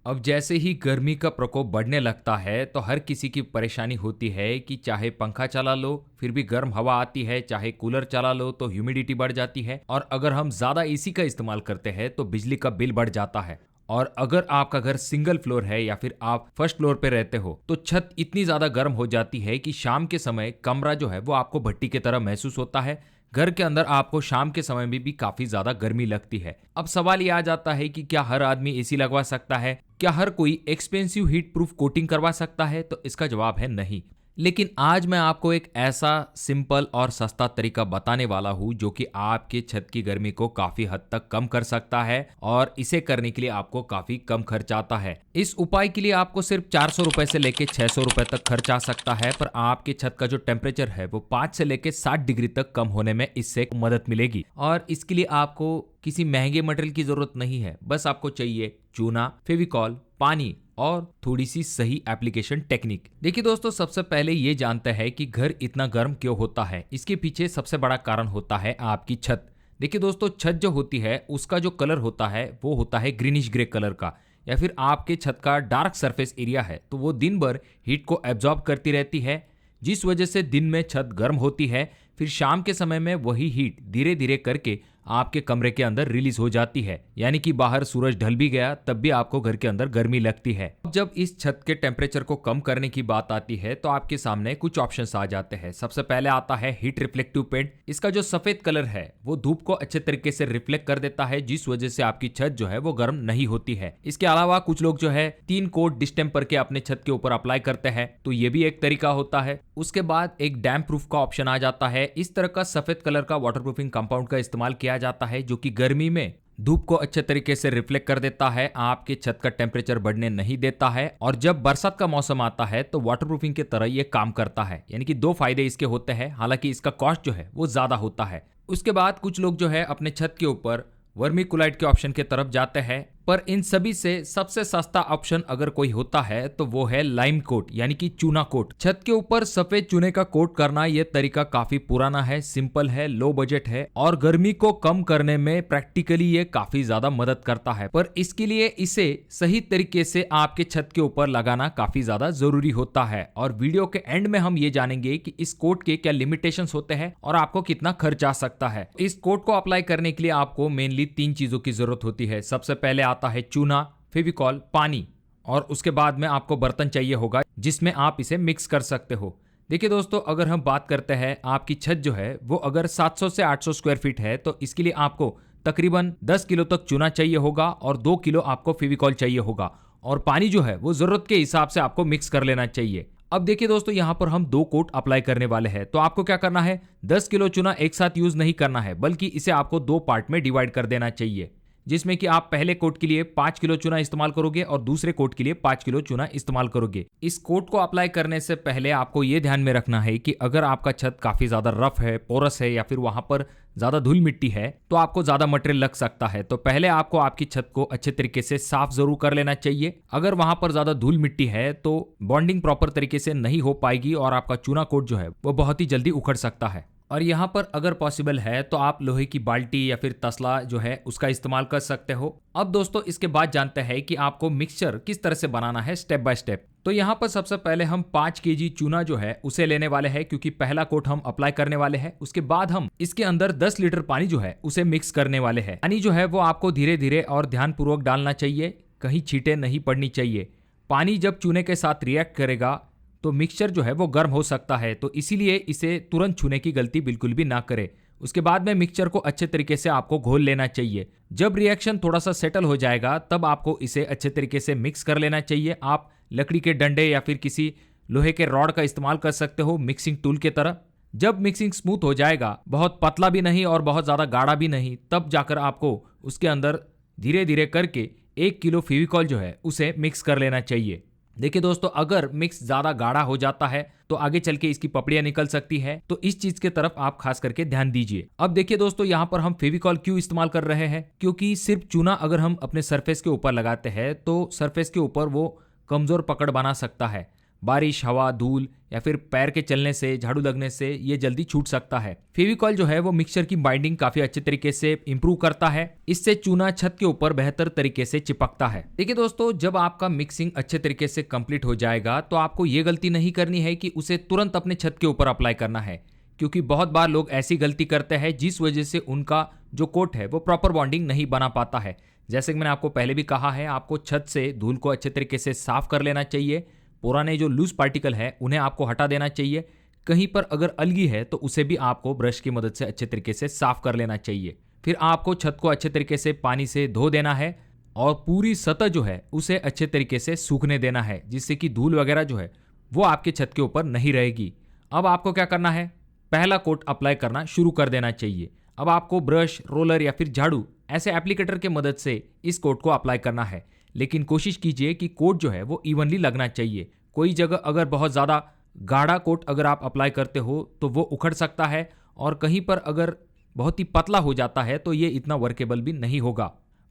अब जैसे ही गर्मी का प्रकोप बढ़ने लगता है तो हर किसी की परेशानी होती है कि चाहे पंखा चला लो फिर भी गर्म हवा आती है, चाहे कूलर चला लो तो ह्यूमिडिटी बढ़ जाती है, और अगर हम ज्यादा एसी का इस्तेमाल करते हैं तो बिजली का बिल बढ़ जाता है। और अगर आपका घर सिंगल फ्लोर है या फिर आप फर्स्ट फ्लोर पे रहते हो तो छत इतनी ज्यादा गर्म हो जाती है कि शाम के समय कमरा जो है वो आपको भट्टी की तरह महसूस होता है। घर के अंदर आपको शाम के समय में भी काफी ज्यादा गर्मी लगती है। अब सवाल ये आ जाता है कि क्या हर आदमी एसी लगवा सकता है, क्या हर कोई एक्सपेंसिव हीट प्रूफ कोटिंग करवा सकता है? तो इसका जवाब है नहीं। लेकिन आज मैं आपको एक ऐसा सिंपल और सस्ता तरीका बताने वाला हूं जो कि आपके छत की गर्मी को काफी हद तक कम कर सकता है, और इसे करने के लिए आपको काफी कम खर्च आता है। इस उपाय के लिए आपको सिर्फ 400 रुपए से लेके 600 रुपए तक खर्च आ सकता है, पर आपके छत का जो टेम्परेचर है वो 5 से लेके 60 डिग्री तक कम होने में इससे मदद मिलेगी। और इसके लिए आपको किसी महंगे मटेरियल की जरूरत नहीं है, बस आपको चाहिए चूना, फेविकॉल, पानी और थोड़ी सी सही एप्लीकेशन टेक्निक। देखिए दोस्तों, सबसे पहले ये जानते हैं कि घर इतना गर्म क्यों होता है। इसके पीछे सबसे बड़ा कारण होता है आपकी छत। देखिए दोस्तों, छत जो होती है उसका जो कलर होता है वो होता है ग्रीनिश ग्रे कलर का, या फिर आपके छत का डार्क सरफेस एरिया है तो वो दिन भर हीट को एब्जॉर्ब करती रहती है, जिस वजह से दिन में छत गर्म होती है। फिर शाम के समय में वही हीट धीरे धीरे करके आपके कमरे के अंदर रिलीज हो जाती है, यानी कि बाहर सूरज ढल भी गया तब भी आपको घर के अंदर गर्मी लगती है। अब जब इस छत के टेम्परेचर को कम करने की बात आती है तो आपके सामने कुछ ऑप्शंस आ जाते हैं। सबसे पहले आता है हीट रिफ्लेक्टिव पेंट। इसका जो सफेद कलर है वो धूप को अच्छे तरीके से रिफ्लेक्ट कर देता है, जिस वजह से आपकी छत जो है वो गर्म नहीं होती है। इसके अलावा कुछ लोग जो है 3 कोट डिस्टेम्पर के अपने छत के ऊपर अप्लाई करते हैं, तो ये भी एक तरीका होता है। उसके बाद एक डैम्प प्रूफ का ऑप्शन आ जाता है। इस तरह का सफेद कलर का वाटरप्रूफिंग कंपाउंड का इस्तेमाल किया जाता है, जो कि गर्मी में धूप को अच्छे तरीके से रिफ्लेक्ट कर देता है, आपके छत का टेम्परेचर बढ़ने नहीं देता है। और जब बरसात का मौसम आता है तो वाटरप्रूफिंग की तरह ये काम करता है, यानी कि 2 फायदे इसके होते हैं। हालांकि इसका कॉस्ट जो है वो ज्यादा होता है। उसके बाद कुछ लोग जो है अपने छत के ऊपर वर्मीकुलाइट के ऑप्शन की तरफ जाते हैं, पर इन सभी से सबसे सस्ता ऑप्शन अगर कोई होता है तो वो है लाइम कोट, यानी कि चूना कोट। छत के ऊपर सफेद चूने का कोट करना यह तरीका काफी पुराना है, सिंपल है, लो बजट है और गर्मी को कम करने में प्रैक्टिकली ये काफी ज्यादा मदद करता है। पर इसके लिए इसे सही तरीके से आपके छत के ऊपर लगाना काफी ज्यादा जरूरी होता है। और वीडियो के एंड में हम ये जानेंगे कि इस कोट के क्या लिमिटेशंस होते हैं और आपको कितना खर्च आ सकता है। इस कोट को अप्लाई करने के लिए आपको मेनली 3 चीजों की जरूरत होती है। सबसे पहले आता है चूना, फेविकॉल, पानी, और उसके बाद में आपको बर्तन चाहिए होगा जिसमें आप इसे मिक्स कर सकते हो। देखिए दोस्तों, अगर हम बात करते हैं आपकी छत जो है वो अगर 700 से 800 स्क्वायर फीट है तो इसके लिए आपको तकरीबन 10 किलो तक चूना चाहिए होगा और 2 किलो आपको फेविकॉल चाहिए होगा, और पानी जो है वो जरूरत के हिसाब से आपको मिक्स कर लेना चाहिए। अब देखिए दोस्तों, यहाँ पर हम 2 कोट अप्लाई करने वाले हैं, तो आपको क्या करना है, 10 किलो चूना एक साथ यूज नहीं करना है, बल्कि इसे आपको 2 पार्ट में डिवाइड कर देना चाहिए, जिसमें कि आप पहले कोट के लिए 5 किलो चूना इस्तेमाल करोगे और दूसरे कोट के लिए 5 किलो चूना इस्तेमाल करोगे। इस कोट को अप्लाई करने से पहले आपको यह ध्यान में रखना है कि अगर आपका छत काफी ज्यादा रफ है, पोरस है, या फिर वहां पर ज्यादा धूल मिट्टी है तो आपको ज्यादा मटेरियल लग सकता है। तो पहले आपको आपकी छत को अच्छे तरीके से साफ जरूर कर लेना चाहिए। अगर वहां पर ज्यादा धूल मिट्टी है तो बॉन्डिंग प्रॉपर तरीके से नहीं हो पाएगी और आपका चूना कोट जो है वो बहुत ही जल्दी उखड़ सकता है। और यहाँ पर अगर पॉसिबल है तो आप लोहे की बाल्टी या फिर तसला जो है उसका इस्तेमाल कर सकते हो। अब दोस्तों, इसके बाद जानते हैं कि आपको मिक्सचर किस तरह से बनाना है स्टेप बाय स्टेप। तो यहाँ पर सबसे पहले हम 5 केजी चूना जो है उसे लेने वाले हैं, क्योंकि पहला कोट हम अप्लाई करने वाले हैं। उसके बाद हम इसके अंदर 10 लीटर पानी जो है उसे मिक्स करने वाले हैं। पानी जो है वो आपको धीरे धीरे और ध्यानपूर्वक डालना चाहिए, कहीं छींटे नहीं पड़नी चाहिए। पानी जब चूने के साथ रिएक्ट करेगा तो मिक्सचर जो है वो गर्म हो सकता है, तो इसीलिए इसे तुरंत छूने की गलती बिल्कुल भी ना करें। उसके बाद में मिक्सचर को अच्छे तरीके से आपको घोल लेना चाहिए। जब रिएक्शन थोड़ा सा सेटल हो जाएगा तब आपको इसे अच्छे तरीके से मिक्स कर लेना चाहिए। आप लकड़ी के डंडे या फिर किसी लोहे के रॉड का इस्तेमाल कर सकते हो मिक्सिंग टूल के तरह। जब मिक्सिंग स्मूथ हो जाएगा, बहुत पतला भी नहीं और बहुत ज्यादा गाढ़ा भी नहीं, तब जाकर आपको उसके अंदर धीरे धीरे करके 1 किलो फेविकॉल जो है उसे मिक्स कर लेना चाहिए। देखिए दोस्तों, अगर मिक्स ज्यादा गाढ़ा हो जाता है तो आगे चल के इसकी पपड़ियां निकल सकती है, तो इस चीज के तरफ आप खास करके ध्यान दीजिए। अब देखिए दोस्तों, यहाँ पर हम फेविकॉल क्यों इस्तेमाल कर रहे हैं, क्योंकि सिर्फ चूना अगर हम अपने सरफेस के ऊपर लगाते हैं तो सरफेस के ऊपर वो कमजोर पकड़ बना सकता है। बारिश, हवा, धूल या फिर पैर के चलने से, झाड़ू लगने से ये जल्दी छूट सकता है। फेविकॉल जो है वो मिक्सचर की बाइंडिंग काफी अच्छे तरीके से इंप्रूव करता है। इससे चूना छत के ऊपर बेहतर तरीके से चिपकता है। देखिए दोस्तों, जब आपका मिक्सिंग अच्छे तरीके से कंप्लीट हो जाएगा तो आपको ये गलती नहीं करनी है कि उसे तुरंत अपने छत के ऊपर अप्लाई करना है, क्योंकि बहुत बार लोग ऐसी गलती करते हैं जिस वजह से उनका जो कोट है वो प्रॉपर बॉन्डिंग नहीं बना पाता है। जैसे कि मैंने आपको पहले भी कहा है, आपको छत से धूल को अच्छे तरीके से साफ कर लेना चाहिए। पुराने जो लूज पार्टिकल है उन्हें आपको हटा देना चाहिए। कहीं पर अगर अलगी है तो उसे भी आपको ब्रश की मदद से अच्छे तरीके से साफ कर लेना चाहिए। फिर आपको छत को अच्छे तरीके से पानी से धो देना है और पूरी सतह जो है उसे अच्छे तरीके से सूखने देना है, जिससे कि धूल वगैरह जो है वो आपके छत के ऊपर नहीं रहेगी। अब आपको क्या करना है, पहला कोट अप्लाई करना शुरू कर देना चाहिए। अब आपको ब्रश, रोलर या फिर झाड़ू ऐसे एप्लीकेटर के मदद से इस कोट को अप्लाई करना है, लेकिन कोशिश कीजिए कि कोट जो है वो इवनली लगना चाहिए। कोई जगह अगर बहुत ज़्यादा गाढ़ा कोट अगर आप अप्लाई करते हो तो वो उखड़ सकता है, और कहीं पर अगर बहुत ही पतला हो जाता है तो ये इतना वर्केबल भी नहीं होगा।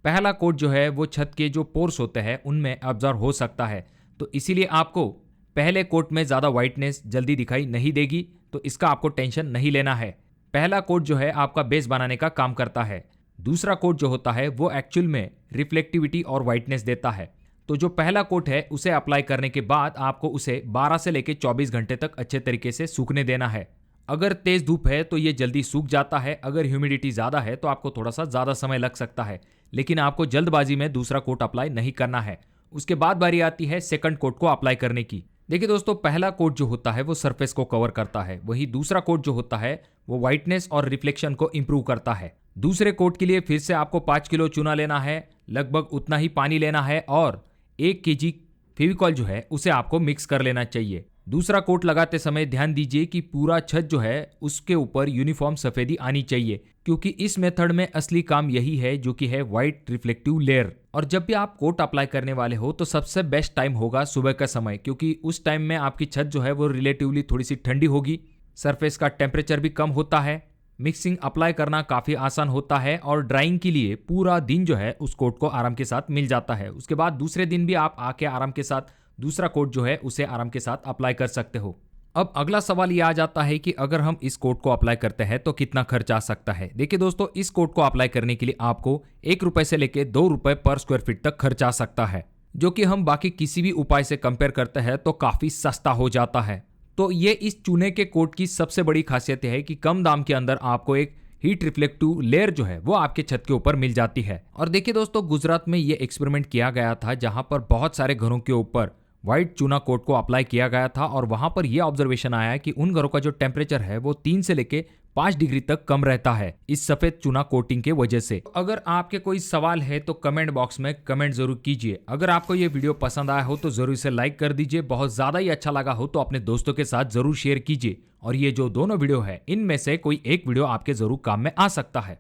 पहला कोट जो है वो छत के जो पोर्स होते हैं उनमें ऑब्जर्व हो सकता है, तो इसीलिए आपको पहले कोट में ज़्यादा वाइटनेस जल्दी दिखाई नहीं देगी, तो इसका आपको टेंशन नहीं लेना है। पहला कोट जो है आपका बेस बनाने का काम करता है। दूसरा कोट जो होता है वो एक्चुअल में रिफ्लेक्टिविटी और वाइटनेस देता है। तो जो पहला कोट है उसे अप्लाई करने के बाद आपको उसे 12 से लेकर 24 घंटे तक अच्छे तरीके से सूखने देना है। अगर तेज धूप है तो ये जल्दी सूख जाता है, अगर ह्यूमिडिटी ज़्यादा है तो आपको थोड़ा सा ज़्यादा समय लग सकता है, लेकिन आपको जल्दबाजी में दूसरा कोट अप्लाई नहीं करना है। उसके बाद बारी आती है सेकंड कोट को अप्लाई करने की। देखिए दोस्तों, पहला कोट जो होता है वो सरफेस को कवर करता है, वही दूसरा कोट जो होता है वो वाइटनेस और रिफ्लेक्शन को इंप्रूव करता है। दूसरे कोट के लिए फिर से आपको 5 किलो चूना लेना है, लगभग उतना ही पानी लेना है और 1 kg फेविकॉल जो है उसे आपको मिक्स कर लेना चाहिए। दूसरा कोट लगाते समय ध्यान दीजिए कि पूरा छत जो है उसके ऊपर यूनिफॉर्म सफेदी आनी चाहिए, क्योंकि इस मेथड में असली काम यही है जो कि है वाइट रिफ्लेक्टिव लेयर। और जब भी आप कोट अप्लाई करने वाले हो तो सबसे बेस्ट टाइम होगा सुबह का समय, क्योंकि उस टाइम में आपकी छत जो है वो रिलेटिवली थोड़ी सी ठंडी होगी, सरफेस का टेम्परेचर भी कम होता है, मिक्सिंग अप्लाई करना काफ़ी आसान होता है और ड्राइंग के लिए पूरा दिन जो है उस कोट को आराम के साथ मिल जाता है। उसके बाद दूसरे दिन भी आप आके आराम के साथ दूसरा कोट जो है उसे आराम के साथ अप्लाई कर सकते हो। अब अगला सवाल ये आ जाता है कि अगर हम इस कोट को अप्लाई करते हैं तो कितना खर्च आ सकता है। देखिए दोस्तों, इस कोट को अप्लाई करने के लिए आपको 1 रुपए से लेकर 2 रुपए पर स्क्वायर फीट तक खर्च आ सकता है, जो कि हम बाकी किसी भी उपाय से कंपेयर करते हैं तो काफ़ी सस्ता हो जाता है। तो ये इस चूने के कोट की सबसे बड़ी खासियत है कि कम दाम के अंदर आपको एक हीट रिफ्लेक्टिव लेयर जो है वो आपके छत के ऊपर मिल जाती है। और देखिए दोस्तों, गुजरात में ये एक्सपेरिमेंट किया गया था जहां पर बहुत सारे घरों के ऊपर व्हाइट चूना कोट को अप्लाई किया गया था और वहां पर यह ऑब्जर्वेशन आया कि उन घरों का जो टेम्परेचर है वो 3 से लेके 5 डिग्री तक कम रहता है इस सफेद चूना कोटिंग के वजह से। अगर आपके कोई सवाल है तो कमेंट बॉक्स में कमेंट जरूर कीजिए। अगर आपको ये वीडियो पसंद आया हो तो जरूर इसे लाइक कर दीजिए। बहुत ज्यादा ही अच्छा लगा हो तो अपने दोस्तों के साथ जरूर शेयर कीजिए। और ये जो दोनों वीडियो है इनमें से कोई एक वीडियो आपके जरूर काम में आ सकता है।